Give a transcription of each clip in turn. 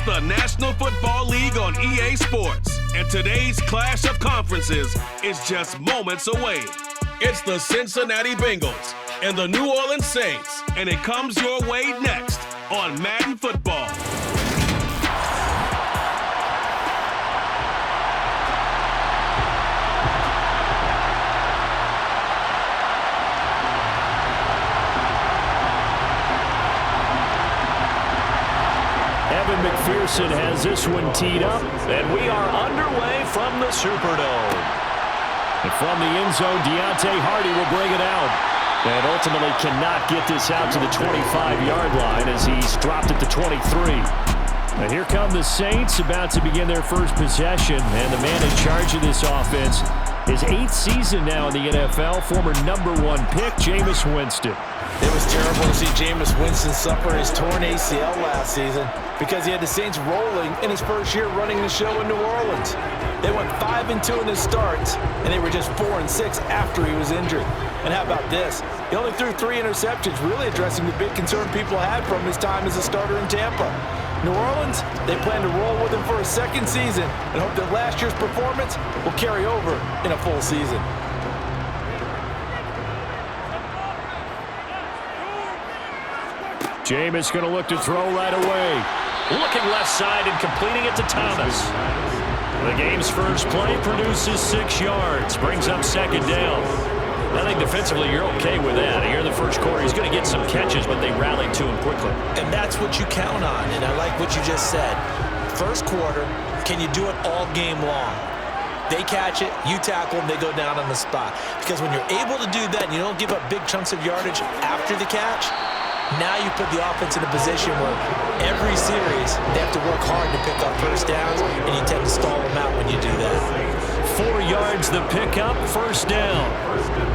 the National Football League on EA Sports, and today's clash of conferences is just moments away. It's the Cincinnati Bengals and the New Orleans Saints, and it comes your way next on Madden Football. McPherson has this one teed up, and we are underway from the Superdome. And from the end zone, Deontay Hardy will bring it out. And ultimately cannot get this out to the 25-yard line as he's dropped at the 23. Now here come the Saints about to begin their first possession. And the man in charge of this offense, his 8th season now in the NFL, former #1 pick, Jameis Winston. It was terrible to see Jameis Winston suffer his torn ACL last season because he had the Saints rolling in his first year running the show in New Orleans. They went 5-2 in his starts, and they were just 4-6 after he was injured. And how about this? He only threw 3 interceptions, really addressing the big concern people had from his time as a starter in Tampa. New Orleans, they plan to roll with him for a second season and hope that last year's performance will carry over in a full season. Jameis going to look to throw right away. Looking left side and completing it to Thomas. The game's first play produces 6 yards. Brings up second down. I think defensively you're okay with that. Here in the first quarter, he's going to get some catches, but they rallied to him quickly. And that's what you count on, and I like what you just said. First quarter, can you do it all game long? They catch it, you tackle them, they go down on the spot. Because when you're able to do that and you don't give up big chunks of yardage after the catch, now you put the offense in a position where every series they have to work hard to pick up first downs, and you tend to stall them out when you do that. 4 yards the pickup, first down.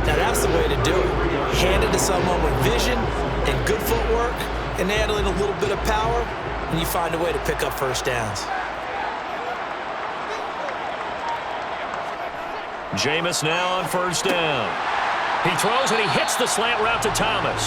Now that's the way to do it. Hand it to someone with vision and good footwork, and add in a little bit of power, and you find a way to pick up first downs. Jameis now on first down. He throws and he hits the slant route to Thomas.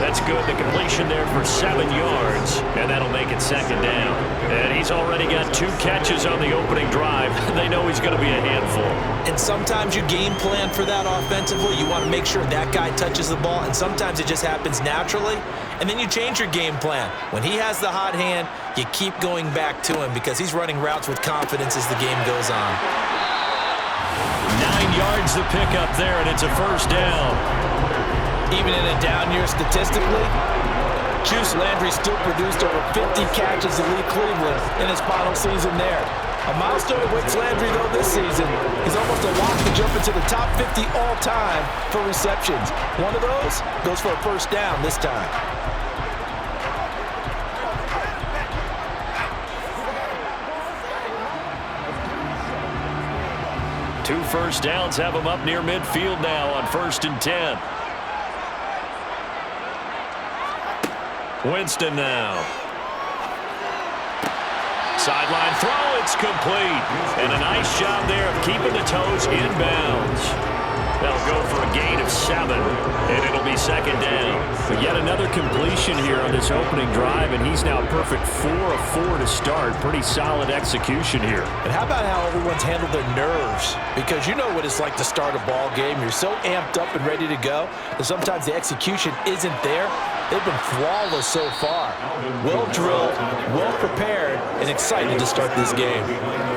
That's good. The completion there for 7 yards, and that'll make it second down. And he's already got 2 catches on the opening drive. They know he's going to be a handful. And sometimes you game plan for that offensively. You want to make sure that guy touches the ball, and sometimes it just happens naturally. And then you change your game plan. When he has the hot hand, you keep going back to him because he's running routes with confidence as the game goes on. 9 yards the pickup there, and it's a first down. Even in a down year statistically, Juice Landry still produced over 50 catches to lead Cleveland in his final season there. A milestone awaits Landry, though, this season. He's almost a lock to jump into the top 50 all-time for receptions. One of those goes for a first down this time. Two first downs have him up near midfield now on 1st and 10. Winston now. Sideline throw, it's complete. And a nice job there of keeping the toes inbounds. That'll go for a gain of 7, and it'll be second down. But yet another completion here on this opening drive, and he's now perfect 4 of 4 to start. Pretty solid execution here. And how about how everyone's handled their nerves? Because you know what it's like to start a ball game. You're so amped up and ready to go, and sometimes the execution isn't there. They've been flawless so far. Well-drilled, well-prepared, and excited to start this game.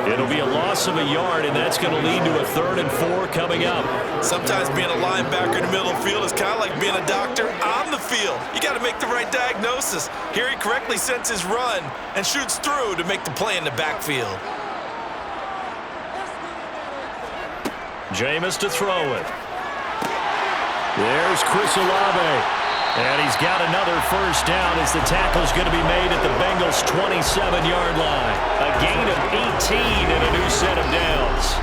It'll be a loss of a yard, and that's going to lead to a 3rd and 4 coming up. Sometimes being a linebacker in the middle of the field is kind of like being a doctor on the field. You got to make the right diagnosis. Here he correctly sends his run and shoots through to make the play in the backfield. Jameis to throw it. There's Chris Olave. And he's got another first down as the tackle's going to be made at the Bengals' 27-yard line. A gain of 18 and a new set of downs.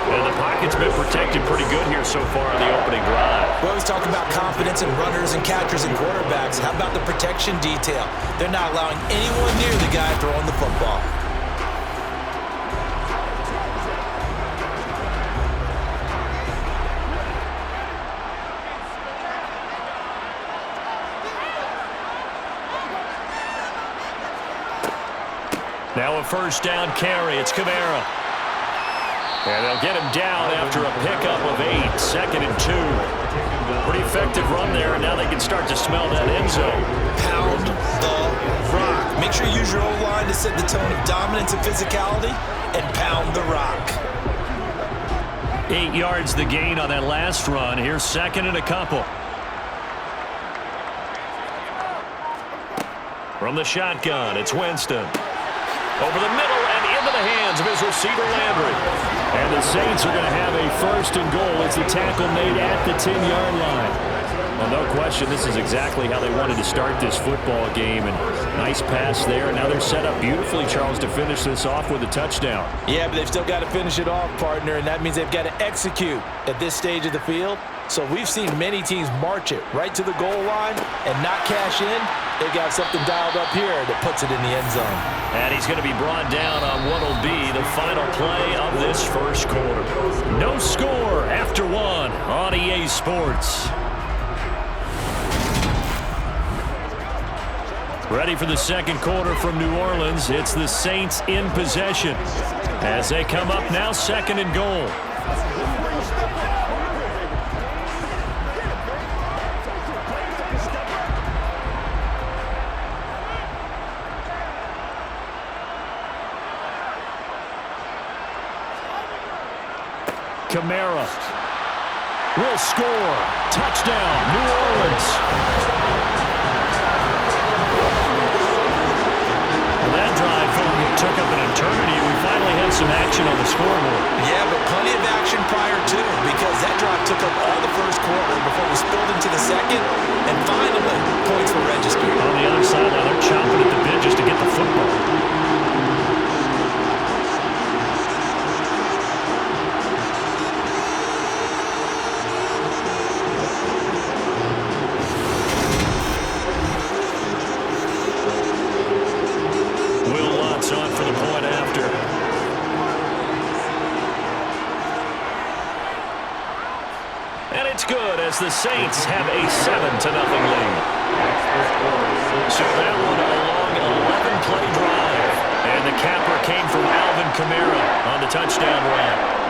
And the pocket's been protected pretty good here so far on the opening drive. We always talk about confidence in runners and catchers and quarterbacks. How about the protection detail? They're not allowing anyone near the guy throwing the football. Now a first down carry. It's Kamara. And they'll get him down after a pickup of 8. 2nd and 2. Pretty effective run there, and now they can start to smell that end zone. Pound the rock. Make sure you use your O-line to set the tone of dominance and physicality, and pound the rock. 8 yards the gain on that last run. Here's 2nd and a couple. From the shotgun, it's Winston. Over the middle and into the hands of his receiver, Landry. And the Saints are going to have a 1st and goal. It's a tackle made at the 10-yard line. Well, no question, this is exactly how they wanted to start this football game. And nice pass there. And now they're set up beautifully, Charles, to finish this off with a touchdown. Yeah, but they've still got to finish it off, partner, and that means they've got to execute at this stage of the field. So we've seen many teams march it right to the goal line and not cash in. They've got something dialed up here that puts it in the end zone. And he's going to be brought down on what will be the final play of this first quarter. No score after 1 on EA Sports. Ready for the second quarter from New Orleans. It's the Saints in possession as they come up now 2nd and goal. Kamara will score. Touchdown, New Orleans. Well, that drive took up an eternity. We finally had some action on the scoreboard. Yeah, but plenty of action prior to, because that drive took up all the first quarter before we spilled into the second, and finally, points were registered. On the other sideline, they're chomping at the bit just to get the football. On for the point after. And it's good as the Saints have a 7-0 lead. So that one a long 11-play drive. And the capper came from Alvin Kamara on the touchdown run.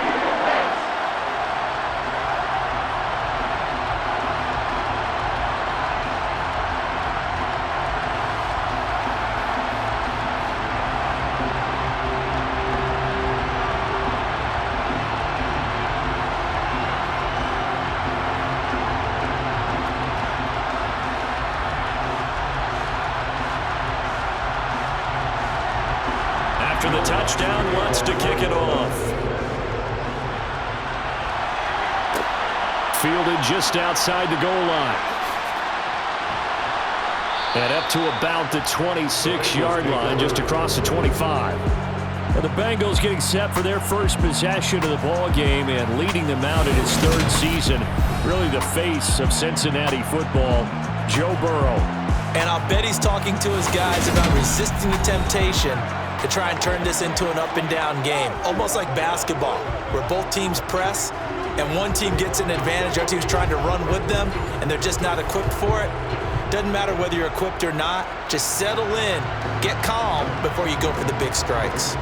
After the touchdown, wants to kick it off. Fielded just outside the goal line. And up to about the 26-yard line, just across the 25. And the Bengals getting set for their first possession of the ball game and leading them out in his 3rd season. Really the face of Cincinnati football, Joe Burrow. And I'll bet he's talking to his guys about resisting the temptation to try and turn this into an up-and-down game, almost like basketball, where both teams press and one team gets an advantage, our team's trying to run with them, and they're just not equipped for it. Doesn't matter whether you're equipped or not, just settle in, get calm before you go for the big strikes.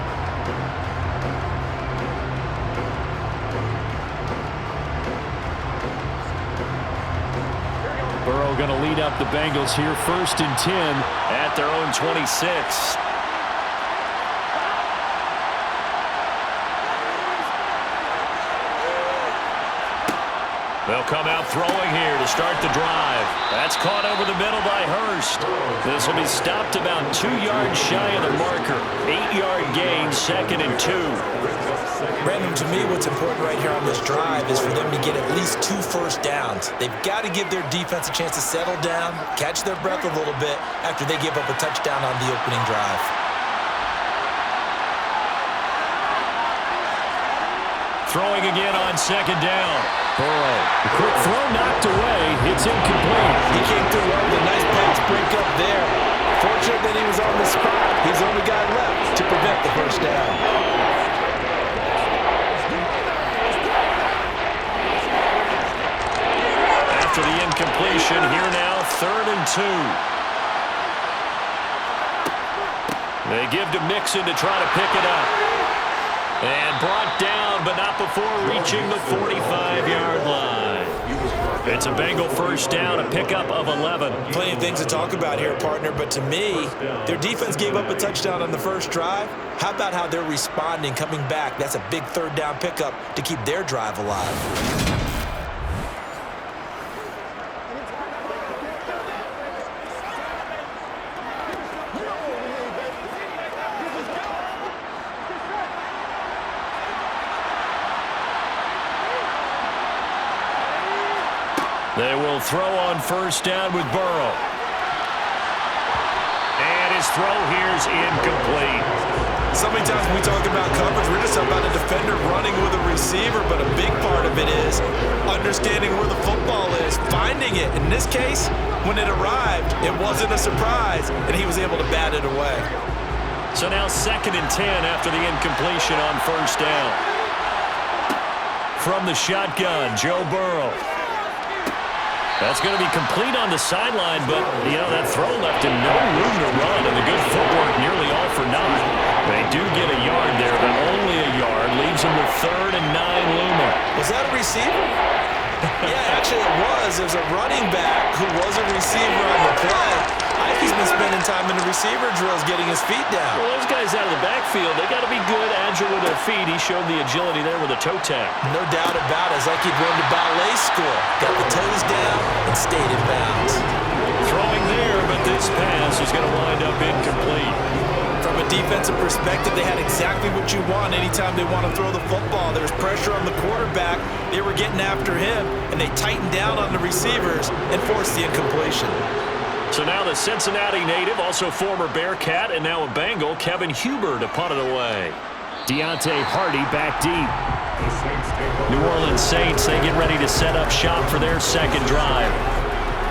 Burrow going to lead up the Bengals here, 1st and 10 at their own 26. They'll come out throwing here to start the drive. That's caught over the middle by Hurst. This will be stopped about 2 yards shy of the marker. 8-yard gain, 2nd and 2. Brandon, to me, what's important right here on this drive is for them to get at least 2 first downs. They've got to give their defense a chance to settle down, catch their breath a little bit after they give up a touchdown on the opening drive. Throwing again on 2nd down. Burrow. The quick throw knocked away. It's incomplete. He came through well with a nice pass break up there. Fortunate that he was on the spot. He's the only guy left to prevent the first down. After the incompletion, here now, 3rd and 2. They give to Mixon to try to pick it up. And brought down, but not before reaching the 45-yard line. It's a Bengal first down, a pickup of 11. Plenty of things to talk about here, partner, but to me, their defense gave up a touchdown on the first drive. How about how they're responding, coming back? That's a big third down pickup to keep their drive alive. They will throw on first down with Burrow. And his throw here's incomplete. So many times when we talk about coverage, we're just about a defender running with a receiver, but a big part of it is understanding where the football is, finding it. In this case, when it arrived, it wasn't a surprise, and he was able to bat it away. So now 2nd and 10 after the incompletion on first down. From the shotgun, Joe Burrow. That's going to be complete on the sideline, but, that throw left him no room to run, and the good footwork nearly all for naught. They do get a yard there, but only a yard. Leaves him with 3rd and 9 Loomer. Was that a receiver? Yeah, actually it was. It was a running back who was a receiver on the play. I think he's been spending time in the receiver drills getting his feet down. Well, those guys out of the backfield, they got to be good, agile with their feet. He showed the agility there with a toe tap. No doubt about it. It's like he'd run to ballet school. Got the toes down and stayed in bounds. Throwing there, but this pass is going to wind up incomplete. From a defensive perspective, they had exactly what you want anytime they want to throw the football. There was pressure on the quarterback. They were getting after him, and they tightened down on the receivers and forced the incompletion. So now the Cincinnati native, also former Bearcat, and now a Bengal, Kevin Huber, to punt it away. Deontay Hardy back deep. New Orleans Saints, they get ready to set up shop for their second drive.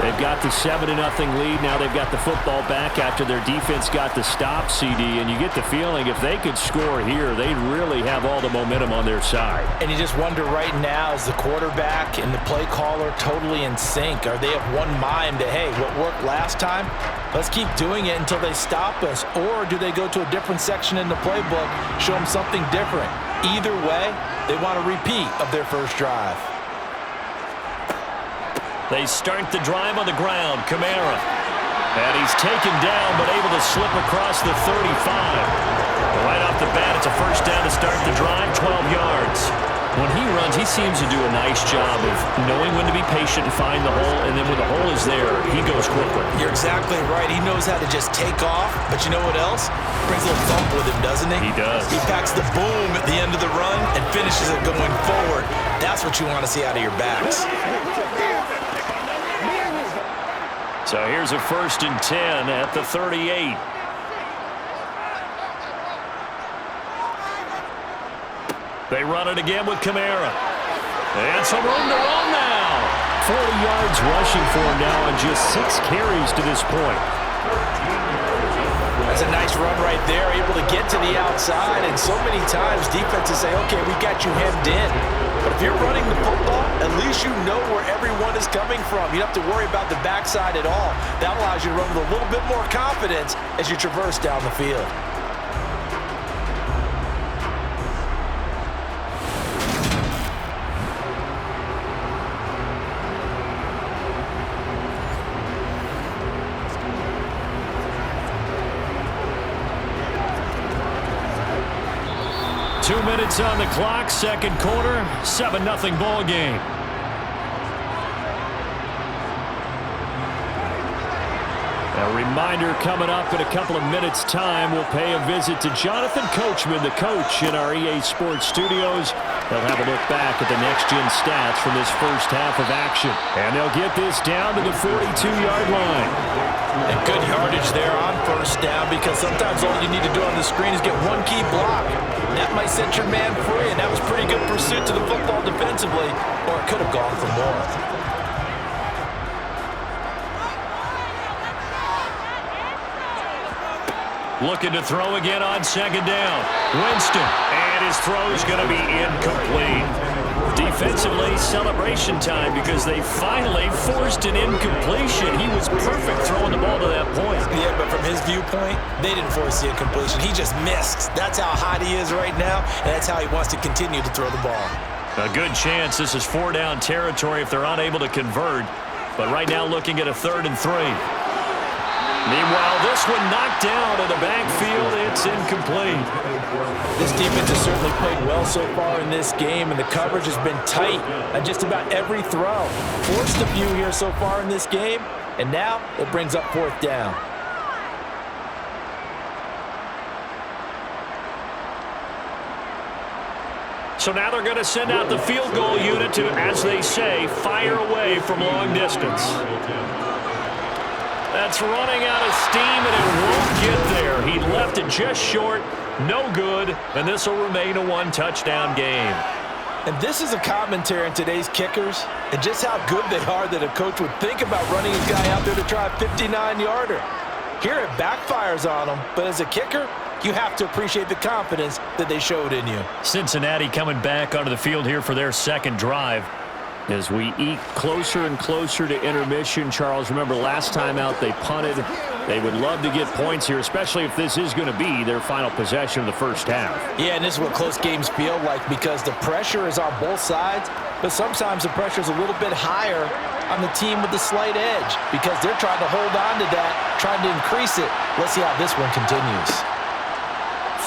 They've got the 7-0 lead. Now they've got the football back after their defense got the stop, CD. And you get the feeling if they could score here, they'd really have all the momentum on their side. And you just wonder right now, is the quarterback and the play caller totally in sync? Are they of one mind that, hey, what worked last time, let's keep doing it until they stop us? Or do they go to a different section in the playbook, show them something different? Either way, they want a repeat of their first drive. They start the drive on the ground. Kamara. And he's taken down, but able to slip across the 35. Right off the bat, it's a first down to start the drive, 12 yards. When he runs, he seems to do a nice job of knowing when to be patient and find the hole, and then when the hole is there, he goes quickly. You're exactly right. He knows how to just take off, but you know what else? Brings a little thump with him, doesn't he? He does. He packs the boom at the end of the run and finishes it going forward. That's what you want to see out of your backs. So here's a 1st and 10 at the 38. They run it again with Kamara. And some room to run now. 40 yards rushing for him now on just 6 carries to this point. That's a nice run right there, able to get to the outside. And so many times defenses say, okay, we got you hemmed in. But if you're running the football, at least you know where everyone is coming from. You don't have to worry about the backside at all. That allows you to run with a little bit more confidence as you traverse down the field. Two minutes on the clock, second quarter, 7-0 ball game. A reminder coming up in a couple of minutes' time, we'll pay a visit to Jonathan Coachman, the coach in our EA Sports studios. They'll have a look back at the next-gen stats from this first half of action. And they'll get this down to the 42-yard line. And good yardage there on first down, because sometimes all you need to do on the screen is get one key block. That might set your man free, and that was pretty good pursuit to the football defensively, or it could have gone for more. Looking to throw again on second down. Winston, and his throw is going to be incomplete. Defensively, celebration time because they finally forced an incompletion. He was perfect throwing the ball to that point. Yeah, but from his viewpoint, they didn't force the incompletion. He just missed. That's how hot he is right now, and that's how he wants to continue to throw the ball. A good chance this is 4-down territory if they're unable to convert. But right now looking at a 3rd and 3. Meanwhile, this one knocked down in the backfield. It's incomplete. This defense has certainly played well so far in this game, and the coverage has been tight on just about every throw. Forced a few here so far in this game, and now it brings up 4th down. So now they're going to send out the field goal unit to, as they say, fire away from long distance. That's running out of steam, and it won't get there. He left it just short, no good, and this will remain a 1-touchdown game. And this is a commentary on today's kickers and just how good they are that a coach would think about running his guy out there to try a 59-yarder. Here it backfires on him, but as a kicker, you have to appreciate the confidence that they showed in you. Cincinnati coming back onto the field here for their 2nd drive. As we eke closer and closer to intermission, Charles, remember last time out they punted. They would love to get points here, especially if this is going to be their final possession of the first half. Yeah, and this is what close games feel like because the pressure is on both sides, but sometimes the pressure is a little bit higher on the team with the slight edge because they're trying to hold on to that, trying to increase it. Let's see how this one continues.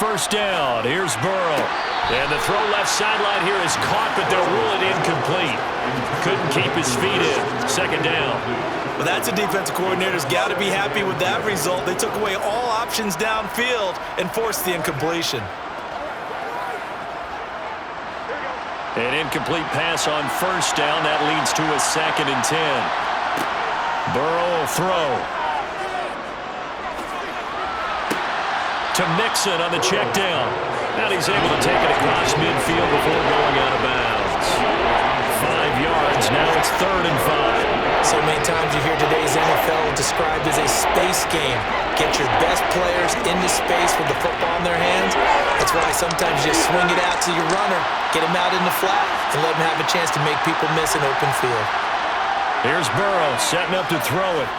1st down. Here's Burrow. And the throw left sideline here is caught, but they'll rule it incomplete. Couldn't keep his feet in. 2nd down. Well, that's a defensive coordinator's got to be happy with that result. They took away all options downfield and forced the incompletion. An incomplete pass on 1st down. That leads to a 2nd and 10. Burrow will throw. To Mixon on the check down. And he's able to take it across midfield before going out of bounds. 5 yards. Now it's 3rd and 5. So many times you hear today's NFL described as a space game. Get your best players into space with the football in their hands. That's why sometimes you just swing it out to your runner, get him out in the flat, and let him have a chance to make people miss an open field. Here's Burrow setting up to throw it.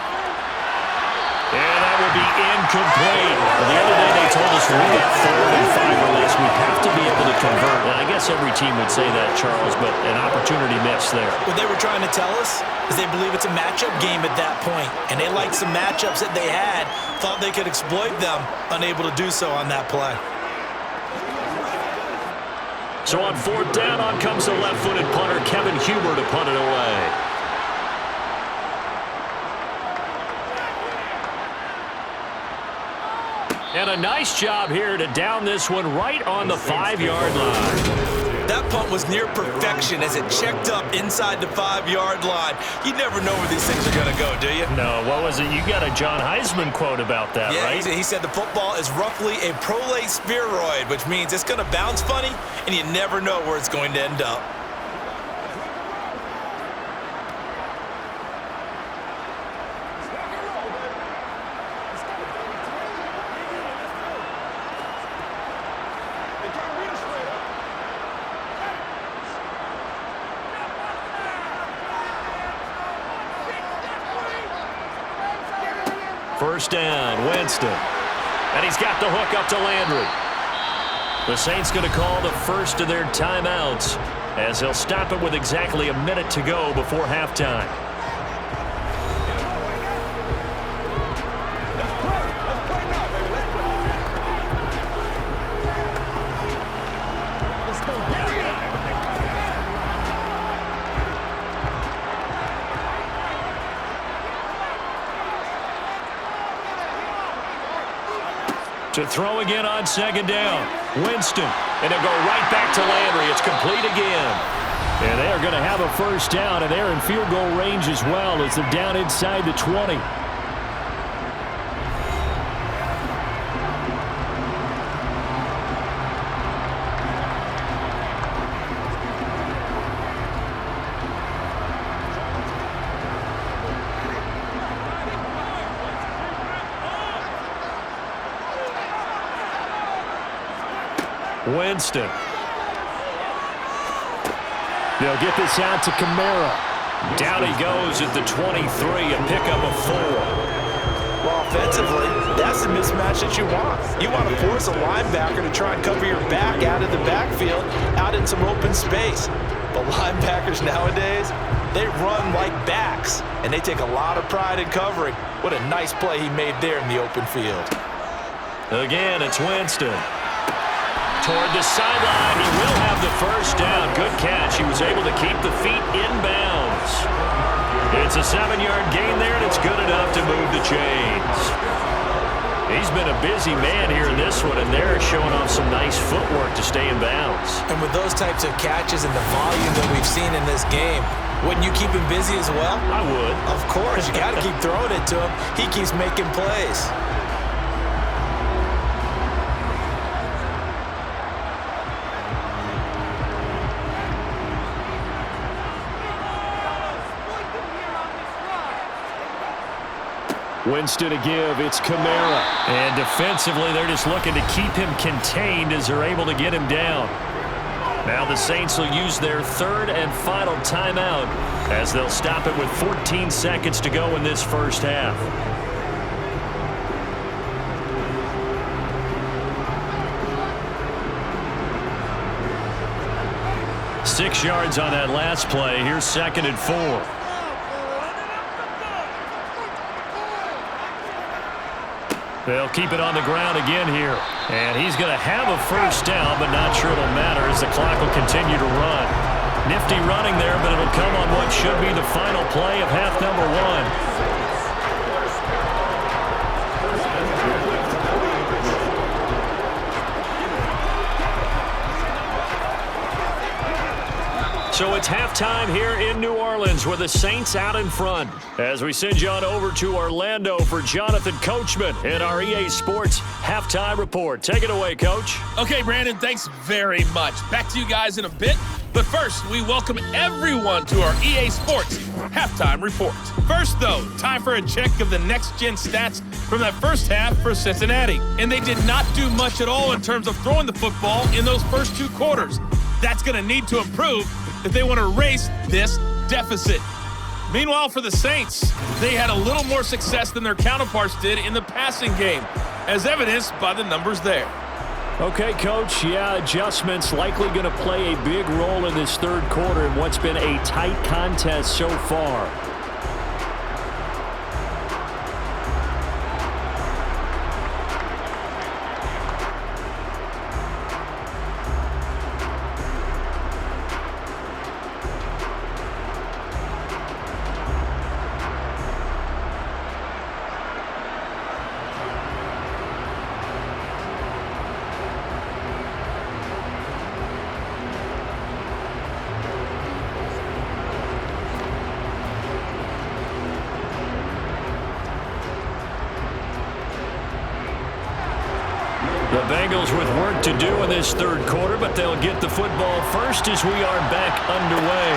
And that will be incomplete. Well, the other day they told us when we got 3rd and 5 or less, we have to be able to convert. And I guess every team would say that, Charles, but an opportunity missed there. What they were trying to tell us is they believe it's a matchup game at that point, and they liked some matchups that they had, thought they could exploit them, unable to do so on that play. So on 4th down, on comes the left-footed punter, Kevin Huber, to punt it away. And a nice job here to down this one right on the 5-yard line. That punt was near perfection as it checked up inside the 5-yard line. You never know where these things are going to go, do you? No, what was it? You got a John Heisman quote about that, right? Yeah, he said the football is roughly a prolate spheroid, which means it's going to bounce funny, and you never know where it's going to end up. First down, Winston. And he's got the hook up to Landry. The Saints going to call the first of their timeouts as they'll stop it with exactly a minute to go before halftime. To throw again on 2nd down. Winston. And it'll go right back to Landry. It's complete again. And they are going to have a first down, and they're in field goal range as well as they're down inside the 20. Winston. They'll get this out to Kamara. Down he goes at the 23, a pickup of 4. Well, offensively, that's the mismatch that you want. You want to force a linebacker to try and cover your back out of the backfield, out in some open space. But linebackers nowadays, they run like backs, and they take a lot of pride in covering. What a nice play he made there in the open field. Again, it's Winston. Toward the sideline, he will have the first down. Good catch. He was able to keep the feet in bounds. It's a 7-yard gain there, and it's good enough to move the chains. He's been a busy man here in this one, and they're showing off some nice footwork to stay in bounds. And with those types of catches and the volume that we've seen in this game, wouldn't you keep him busy as well? I would. Of course. You got to keep throwing it to him. He keeps making plays. Winston to give. It's Kamara. And defensively, they're just looking to keep him contained as they're able to get him down. Now the Saints will use their third and final timeout as they'll stop it with 14 seconds to go in this first half. Six yards on that last play. Here's 2nd and 4. They'll keep it on the ground again here. And he's going to have a first down, but not sure it'll matter as the clock will continue to run. Nifty running there, but it'll come on what should be the final play of half number 1. So it's halftime here in New Orleans with the Saints out in front. As we send you on over to Orlando for Jonathan Coachman in our EA Sports Halftime Report. Take it away, Coach. Okay, Brandon, thanks very much. Back to you guys in a bit. But first, we welcome everyone to our EA Sports Halftime Report. First, though, time for a check of the next-gen stats from that first half for Cincinnati. And they did not do much at all in terms of throwing the football in those first 2 quarters. That's going to need to improve if they want to erase this deficit. Meanwhile, for the Saints, they had a little more success than their counterparts did in the passing game, as evidenced by the numbers there. Okay, Coach, adjustments likely going to play a big role in this third quarter in what's been a tight contest so far. The Bengals with work to do in this third quarter, but they'll get the football first as we are back underway.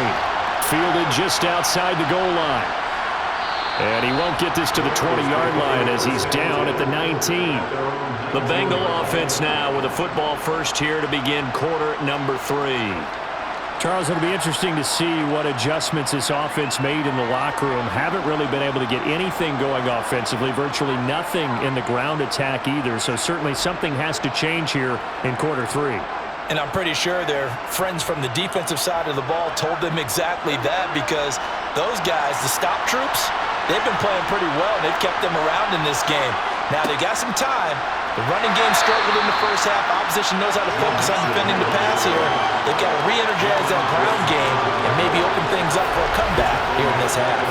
Fielded just outside the goal line. And he won't get this to the 20-yard line as he's down at the 19. The Bengal offense now with a football first here to begin quarter number 3. Charles, it'll be interesting to see what adjustments this offense made in the locker room. Haven't really been able to get anything going offensively, virtually nothing in the ground attack either. So certainly something has to change here in quarter 3. And I'm pretty sure their friends from the defensive side of the ball told them exactly that, because those guys, the stop troops, they've been playing pretty well. They've kept them around in this game. Now they got some time. The running game struggled in the first half. Opposition knows how to focus on defending the pass here. They've got to re-energize that ground game and maybe open things up for a comeback here in this half.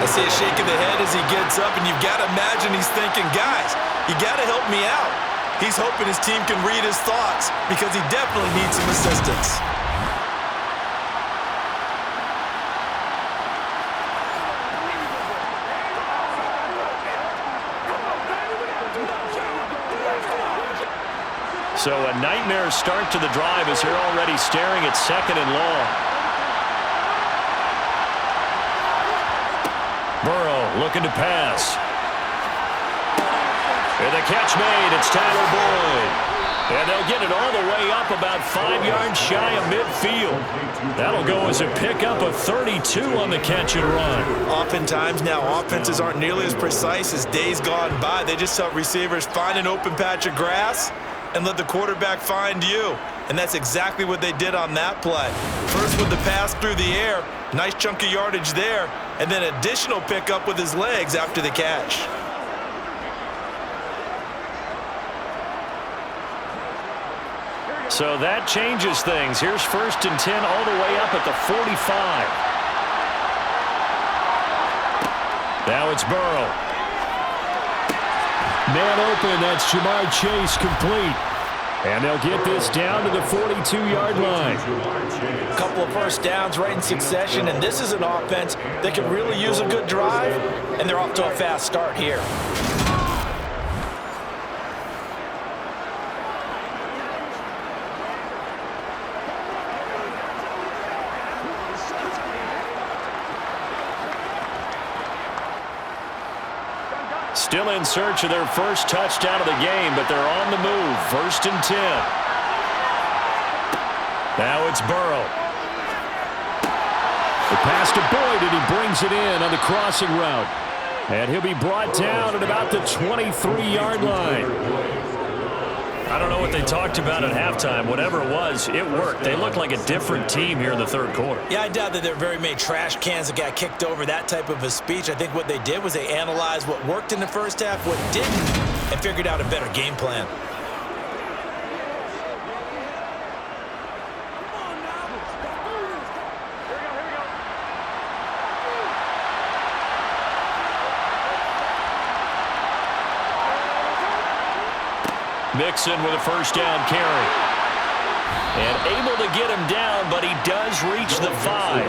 I see a shake of the head as he gets up, and you've got to imagine he's thinking, guys, you got to help me out. He's hoping his team can read his thoughts because he definitely needs some assistance. So a nightmare start to the drive as they're already staring at 2nd and long. Burrow looking to pass. And the catch made. It's Tyler Boyd. And they'll get it all the way up about 5 yards shy of midfield. That'll go as a pickup of 32 on the catch and run. Oftentimes now, offenses aren't nearly as precise as days gone by. They just help receivers find an open patch of grass and let the quarterback find you. And that's exactly what they did on that play. First with the pass through the air, nice chunk of yardage there, and then additional pickup with his legs after the catch. So that changes things. Here's 1st and 10 all the way up at the 45. Now it's Burrow. Man open, that's Jamar Chase complete. And they'll get this down to the 42-yard line. A couple of first downs right in succession, and this is an offense that could really use a good drive, and they're off to a fast start here. Still in search of their first touchdown of the game, but they're on the move. 1st and 10. Now it's Burrow. The pass to Boyd, and he brings it in on the crossing route. And he'll be brought down at about the 23-yard line. I don't know what they talked about at halftime. Whatever it was, it worked. They looked like a different team here in the third quarter. Yeah, I doubt that there were very many trash cans that got kicked over, that type of a speech. I think what they did was they analyzed what worked in the first half, what didn't, and figured out a better game plan. Mixon with a first down carry. And able to get him down, but he does reach the 5.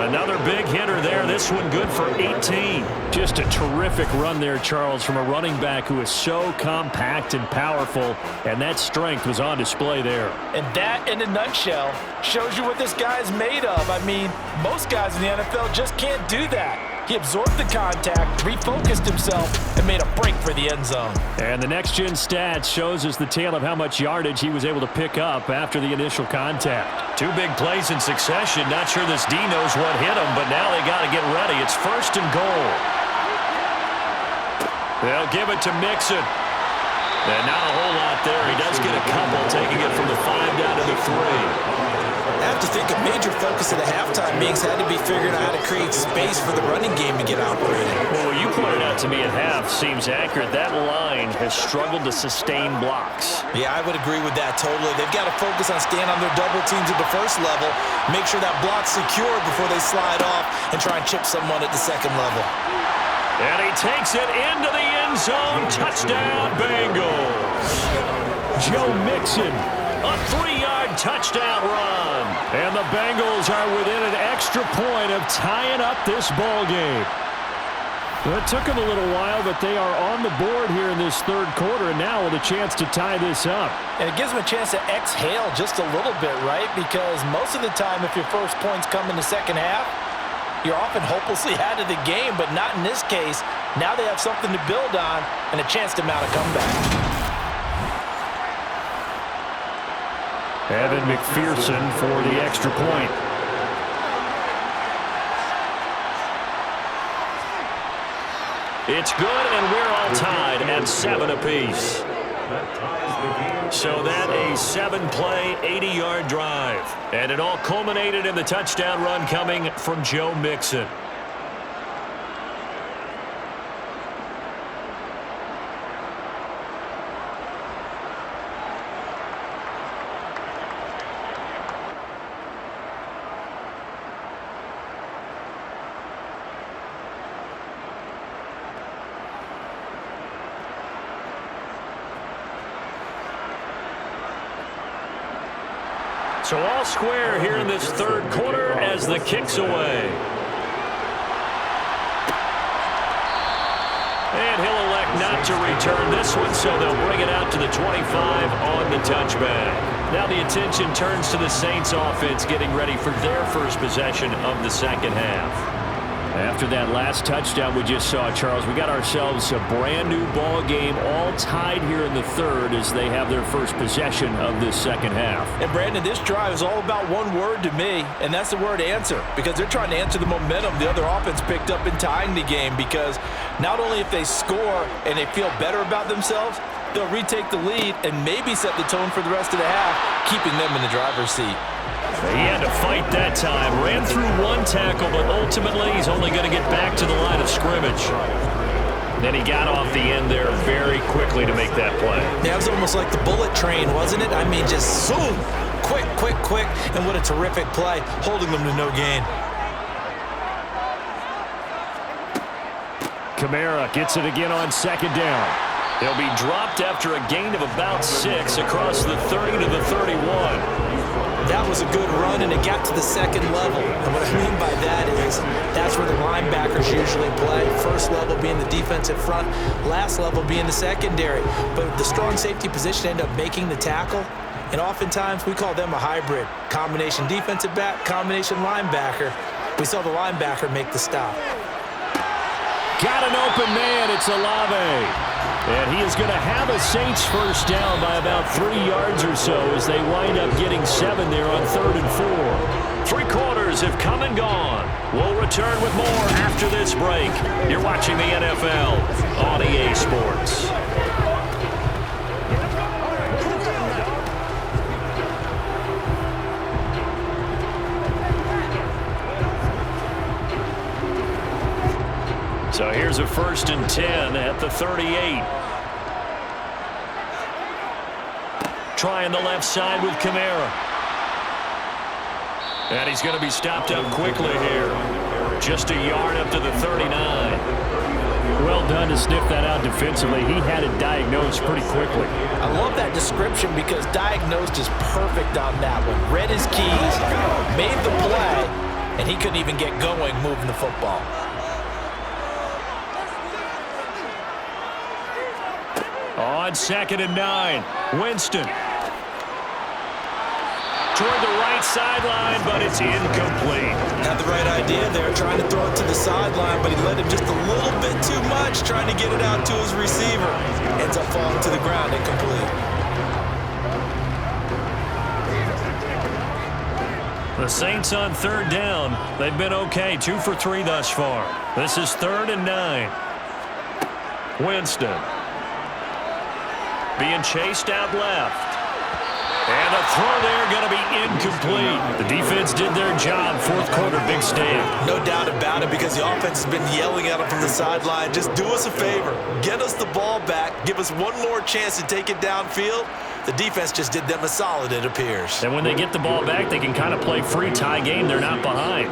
Another big hitter there. This one good for 18. Just a terrific run there, Charles, from a running back who is so compact and powerful, and that strength was on display there. And that, in a nutshell, shows you what this guy is made of. I mean, most guys in the NFL just can't do that. He absorbed the contact, refocused himself, and made a break for the end zone. And the next-gen stats shows us the tale of how much yardage he was able to pick up after the initial contact. 2 big plays in succession. Not sure this D knows what hit him, but now they got to get ready. It's 1st and goal. They'll give it to Mixon. And not a whole lot there. He does get a couple, taking it from the 5 down to the 3. I have to think a major focus of the halftime meetings had to be figuring out how to create space for the running game to get operated. Well, what you pointed out to me at half seems accurate. That line has struggled to sustain blocks. Yeah, I would agree with that totally. They've got to focus on staying on their double teams at the first level, make sure that block's secure before they slide off and try and chip someone at the second level. And he takes it into the end zone. Touchdown, Bengals. Joe Mixon. A 3-yard touchdown run. And the Bengals are within an extra point of tying up this ball game. Well, it took them a little while, but they are on the board here in this third quarter, and now with a chance to tie this up. And it gives them a chance to exhale just a little bit, right? Because most of the time, if your first points come in the second half, you're often hopelessly out of the game, but not in this case. Now they have something to build on and a chance to mount a comeback. Evan McPherson for the extra point. It's good, and we're all tied at 7 apiece. So that a 7-play, 80-yard drive. And it all culminated in the touchdown run coming from Joe Mixon. So all square here in this third quarter as the kick's away. And he'll elect not to return this one, so they'll bring it out to the 25 on the touchback. Now the attention turns to the Saints offense getting ready for their first possession of the second half. After that last touchdown we just saw, Charles, we got ourselves a brand new ball game, all tied here in the third as they have their first possession of this second half. And Brandon, this drive is all about one word to me, and that's the word answer, because they're trying to answer the momentum the other offense picked up in tying the game, because not only if they score and they feel better about themselves, they'll retake the lead and maybe set the tone for the rest of the half, keeping them in the driver's seat. He had to fight that time. Ran through one tackle, but ultimately he's only going to get back to the line of scrimmage. Then he got off the end there very quickly to make that play. Yeah, it was almost like the bullet train, wasn't it? I mean, just zoom, quick, quick, quick, and what a terrific play, holding them to no gain. Kamara gets it again on second down. He'll be dropped after a gain of about 6 across the 30 to the 31. That was a good run, and it got to the second level. And what I mean by that is that's where the linebackers usually play. First level being the defensive front, last level being the secondary. But the strong safety position ended up making the tackle, and oftentimes we call them a hybrid. Combination defensive back, combination linebacker. We saw the linebacker make the stop. Got an open man. It's Olave. And he is going to have a Saints first down by about 3 yards or so as they wind up getting 7 there on 3rd and 4. 3 quarters have come and gone. We'll return with more after this break. You're watching the NFL on EA Sports. So here's a 1st and 10 at the 38. Trying the left side with Kamara. And he's going to be stopped up quickly here. Just a yard up to the 39. Well done to sniff that out defensively. He had it diagnosed pretty quickly. I love that description because diagnosed is perfect on that one. Read his keys, made the play, and he couldn't even get going moving the football. On 2nd and 9, Winston. Toward the right sideline, but it's incomplete. Had the right idea there, trying to throw it to the sideline, but he led him just a little bit too much, trying to get it out to his receiver. Ends up falling to the ground, incomplete. The Saints on 3rd down. They've been okay, 2 for 3 thus far. This is 3rd and 9. Winston. Being chased out left. And a throw there going to be incomplete. The defense did their job. 4th quarter, big stand. No doubt about it, because the offense has been yelling at him from the sideline. Just do us a favor. Get us the ball back. Give us one more chance to take it downfield. The defense just did them a solid, it appears. And when they get the ball back, they can kind of play free tie game. They're not behind.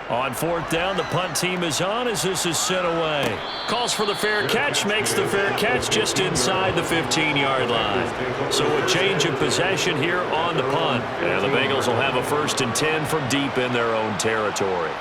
On 4th down, the punt team is on as this is sent away. Calls for the fair catch, makes the fair catch just inside the 15-yard line. So a change of possession here on the punt. And the Bengals will have a 1st and 10 from deep in their own territory.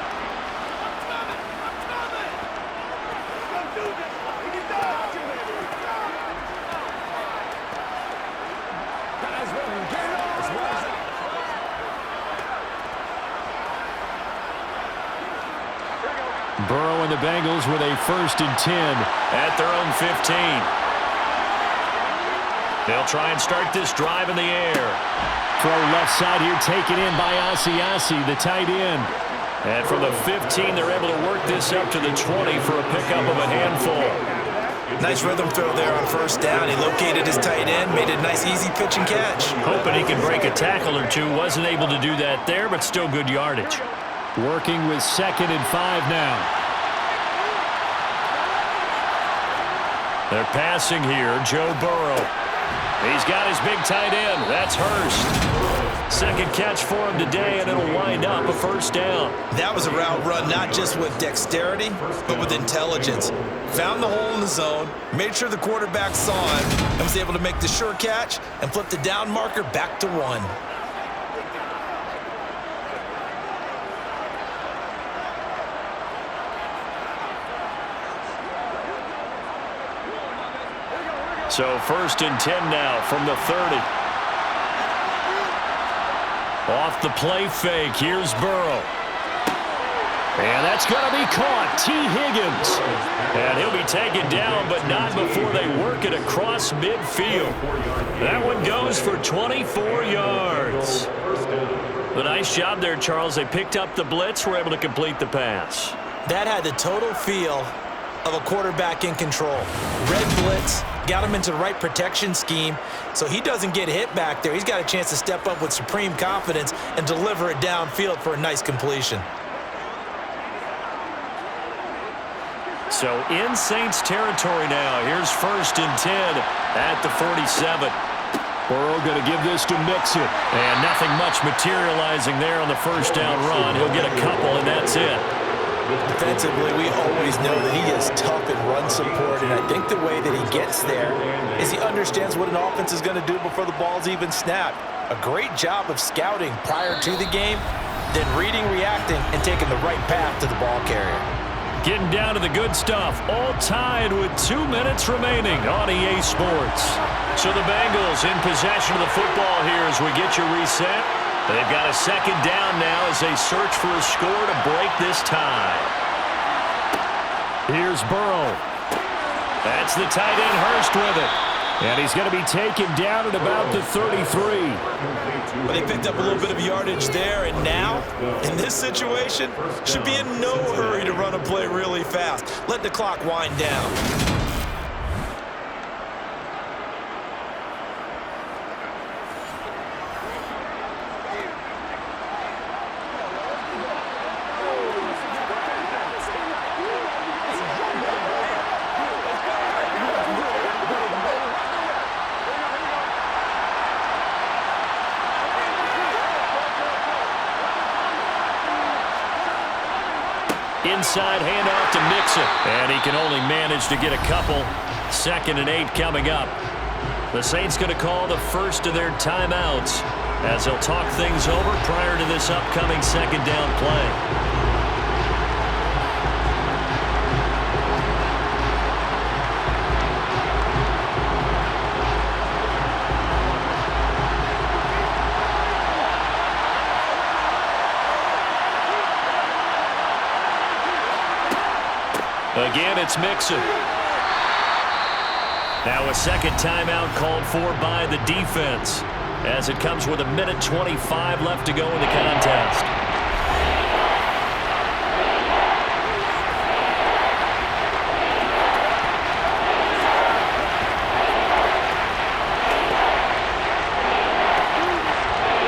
Burrow and the Bengals with a 1st and 10 at their own 15. They'll try and start this drive in the air. Throw left side here, taken in by Asiasi, the tight end. And from the 15, they're able to work this up to the 20 for a pickup of a handful. Nice rhythm throw there on 1st down. He located his tight end, made a nice easy pitch and catch. Hoping he can break a tackle or two. Wasn't able to do that there, but still good yardage. Working with 2nd and 5 now. They're passing here, Joe Burrow. He's got his big tight end. That's Hurst. 2nd catch for him today, and it'll wind up a 1st down. That was a route run not just with dexterity, but with intelligence. Found the hole in the zone, made sure the quarterback saw him, and was able to make the sure catch and flip the down marker back to 1. So 1st and 10 now from the 30. Off the play fake, here's Burrow. And that's going to be caught. T. Higgins. And he'll be taken down, but not before they work it across midfield. That one goes for 24 yards. A nice job there, Charles. They picked up the blitz, were able to complete the pass. That had the total feel of a quarterback in control. Red blitz, got him into the right protection scheme, so he doesn't get hit back there. He's got a chance to step up with supreme confidence and deliver it downfield for a nice completion. So in Saints territory now. Here's 1st and 10 at the 47. Burrow going to give this to Mixon. And nothing much materializing there on the first down run. He'll get a couple, and that's it. Defensively, we always know that he is tough in run support, and I think the way that he gets there is he understands what an offense is going to do before the ball's even snapped. A great job of scouting prior to the game, then reading, reacting, and taking the right path to the ball carrier. Getting down to the good stuff. All tied with 2 minutes remaining on EA Sports. So the Bengals in possession of the football here as we get you reset. They've got a second down now as they search for a score to break this tie. Here's Burrow. That's the tight end Hurst with it. And he's going to be taken down at about the 33. Well, they picked up a little bit of yardage there, and now, in this situation, should be in no hurry to run a play really fast. Let the clock wind down. Inside handoff to Mixon. And he can only manage to get a couple. 2nd and 8 coming up. The Saints going to call the first of their timeouts as they'll talk things over prior to this upcoming second down play. Again, it's Mixon. Now a second timeout called for by the defense as it comes with 1:25 left to go in the contest.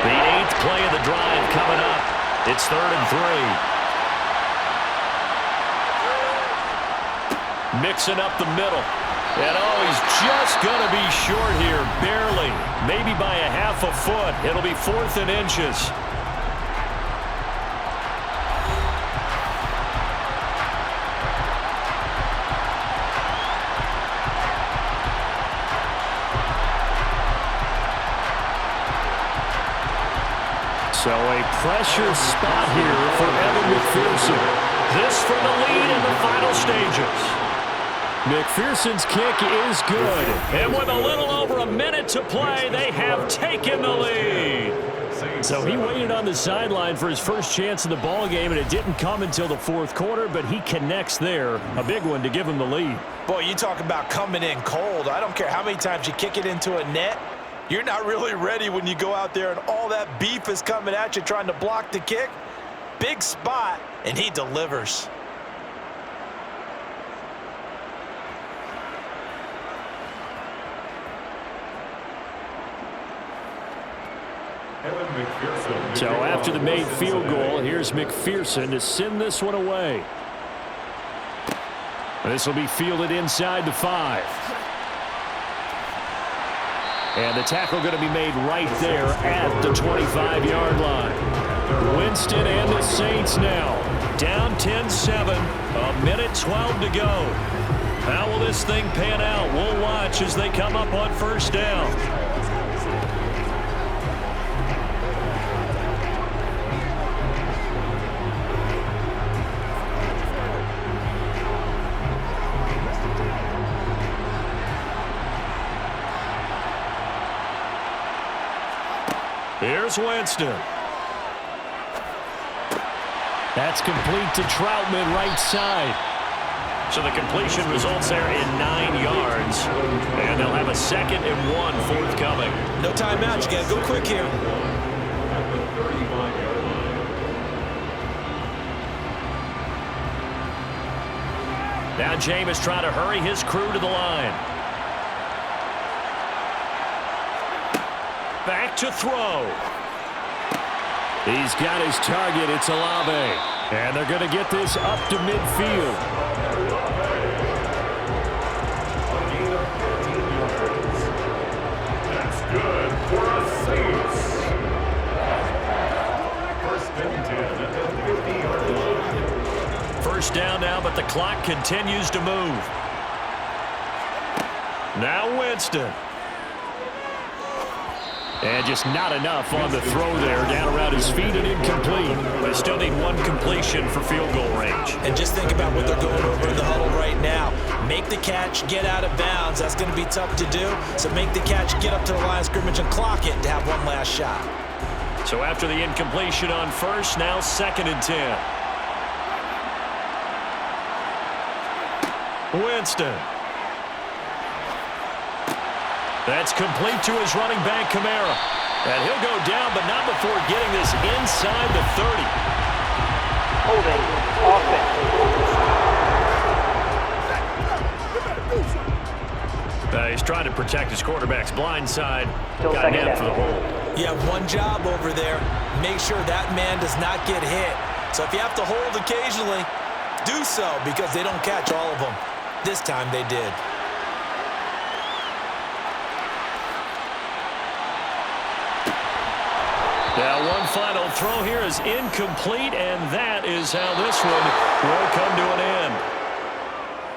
The 8th play of the drive coming up. It's 3rd and 3. Mixing up the middle. And he's just going to be short here, barely. Maybe by a half a foot. It'll be 4th and inches. So a pressure spot here for Evan McPherson. This for the lead in the final stages. McPherson's kick is good. And with a little over a minute to play, they have taken the lead. So he waited on the sideline for his first chance in the ball game, and it didn't come until the 4th quarter, but he connects there. A big one to give him the lead. Boy, you talk about coming in cold. I don't care how many times you kick it into a net. You're not really ready when you go out there and all that beef is coming at you trying to block the kick. Big spot, and he delivers. So after the made field goal, here's McPherson to send this one away. This will be fielded inside the 5. And the tackle going to be made right there at the 25-yard line. Winston and the Saints now down 10-7, 1:12 to go. How will this thing pan out? We'll watch as they come up on first down. Here's Winston. That's complete to Troutman, right side. So the completion results there in 9 yards. And they'll have a 2nd and 1 forthcoming. No timeout. You got to go quick here. Now Jameis trying to hurry his crew to the line. Back to throw. He's got his target. It's Olave. And they're going to get this up to midfield. That's good for a Saints. First down now, but the clock continues to move. Now Winston. And just not enough on the throw there. Down around his feet and incomplete. They still need 1 completion for field goal range. And just think about what they're going over in the huddle right now. Make the catch, get out of bounds. That's going to be tough to do. So make the catch, get up to the line of scrimmage, and clock it to have one last shot. So after the incompletion on first, now 2nd and 10. Winston. That's complete to his running back, Kamara. And he'll go down, but not before getting this inside the 30. Holding offense. He's trying to protect his quarterback's blind side. Still Got second nabbed for down. the hold. You have one job over there. Make sure that man does not get hit. So if you have to hold occasionally, do so because they don't catch all of them. This time they did. Now one final throw here is incomplete, and that is how this one will come to an end.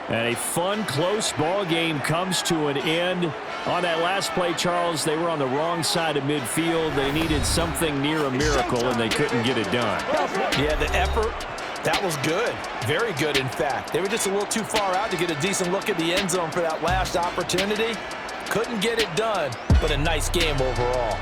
And a fun, close ball game comes to an end. On that last play, Charles, they were on the wrong side of midfield. They needed something near a miracle, and they couldn't get it done. Yeah, the effort, that was good. Very good, in fact. They were just a little too far out to get a decent look at the end zone for that last opportunity. Couldn't get it done, but a nice game overall.